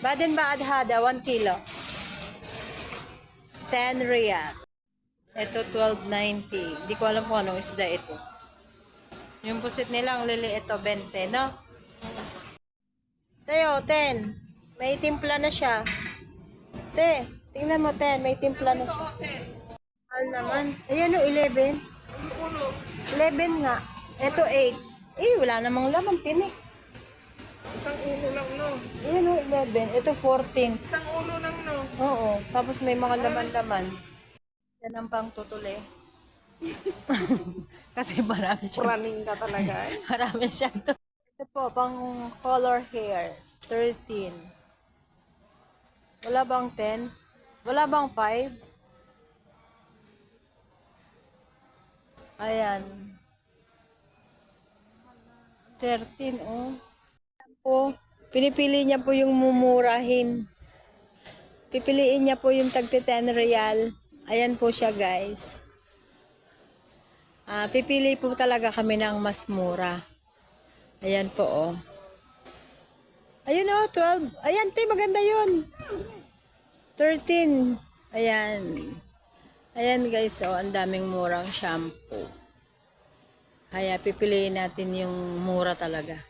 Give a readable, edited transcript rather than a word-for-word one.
Baden ba adhada, 1 kilo. 10 riyal. Ito, 12.90. Hindi ko alam kung anong isda ito. Yung pusit nila, ang liliit ito, 20, no? Tayo, 10. May timpla na siya. Te, tingnan mo, 10. May timpla na siya. Mahal naman. Ayan o, 11. 11 nga. Ito, 8. Eh, wala namang laman, tinik. Isang ulo lang, no? Ayan o, 11. Ito, 14. Isang ulo lang, no? Oo. Tapos may mga laman-laman. Yan ang pang tutuli. Kasi marami siya. Praning ka talaga, eh. Marami siya to. Ito po, pang color hair. 13. Wala bang 10? Wala bang 5? Ayan. 13, oh. Po, pinipili niya po yung mumurahin. Pipiliin niya po yung tagti 10 real. Ayan po siya, guys. Pipili po talaga kami ng mas mura. Ayan po, oh. Ayun, oh, 12. Ayan, te, maganda yun. 13. Ayan. Ayan, guys, oh, ang daming murang shampoo. Kaya pipiliin natin yung mura talaga.